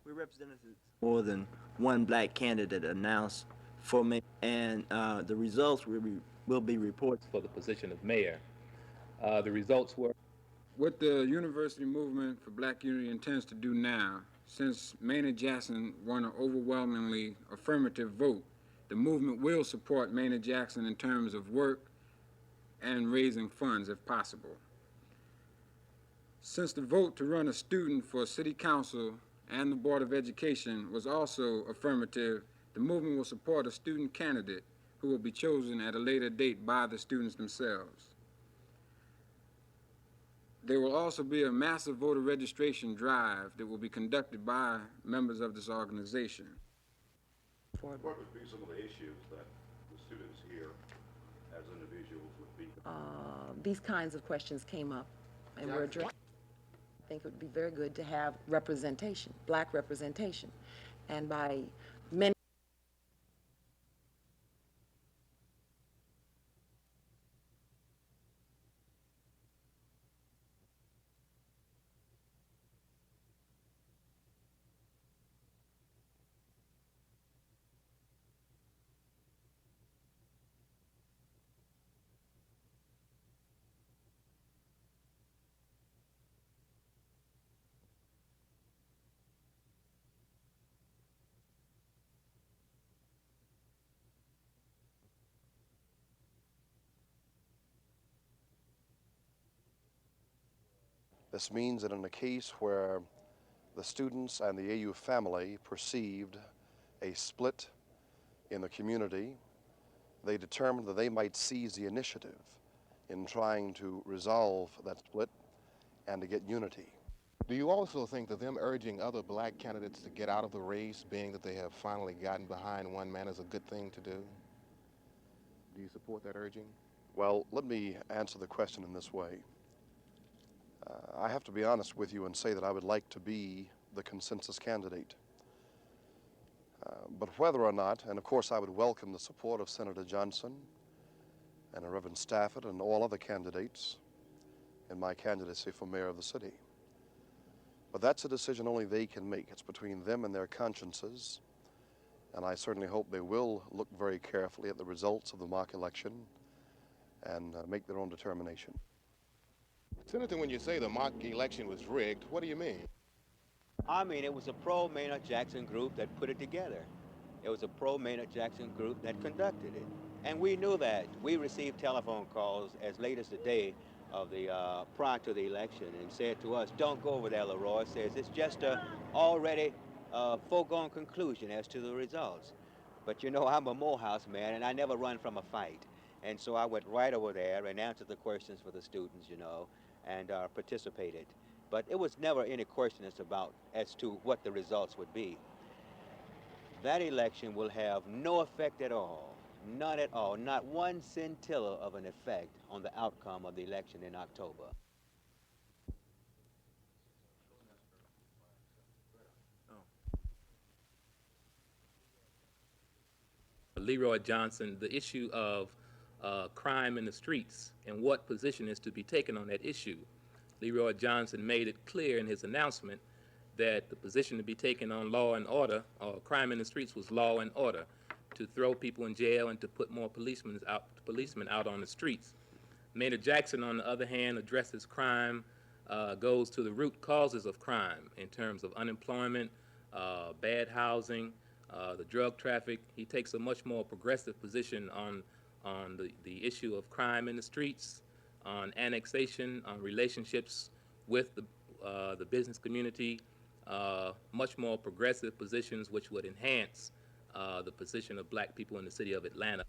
We represented more than one black candidate announced for mayor, and the results will be reported for the position of mayor. The results were What the university movement for Black Unity intends to do now, since Maynard Jackson won an overwhelmingly affirmative vote, the movement will support Maynard Jackson in terms of work and raising funds if possible. Since the vote to run a student for City Council and the Board of Education was also affirmative, the movement will support a student candidate who will be chosen at a later date by the students themselves. There will also be a massive voter registration drive that will be conducted by members of this organization. What would be some of the issues that the students here as individuals would be? These kinds of questions came up, and were addressed. I think it would be very good to have representation, black representation, and by many. This means that in a case where the students and the AU family perceived a split in the community, they determined that they might seize the initiative in trying to resolve that split and to get unity. Do you also think that them urging other black candidates to get out of the race, being that they have finally gotten behind one man, is a good thing to do? Do you support that urging? Well, let me answer the question in this way. I have to be honest with you and say that I would like to be the consensus candidate. But whether or not, and of course I would welcome the support of Senator Johnson and Reverend Stafford and all other candidates in my candidacy for mayor of the city. But that's a decision only they can make. It's between them and their consciences, and I certainly hope they will look very carefully at the results of the mock election and make their own determination. Senator, when you say the mock election was rigged, what do you mean? I mean, it was a pro-Maynard Jackson group that put it together. It was a pro-Maynard Jackson group that conducted it. And we knew that. We received telephone calls as late as the day of the prior to the election and said to us, don't go over there, Leroy. Says it's just a already foregone conclusion as to the results. But you know, I'm a Morehouse man and I never run from a fight. And so I went right over there and answered the questions for the students, you know, and participated. But it was never any question as to what the results would be. That election will have no effect at all, none at all, not one scintilla of an effect on the outcome of the election in October. Leroy Johnson, the issue of crime in the streets and what position is to be taken on that issue. Leroy Johnson made it clear in his announcement that the position to be taken on law and order, or crime in the streets, was law and order, to throw people in jail and to put more policemen out on the streets. Maynard Jackson, on the other hand, addresses crime, goes to the root causes of crime in terms of unemployment, bad housing, the drug traffic. He takes a much more progressive position on the issue of crime in the streets, on annexation, on relationships with the business community, much more progressive positions which would enhance the position of black people in the city of Atlanta.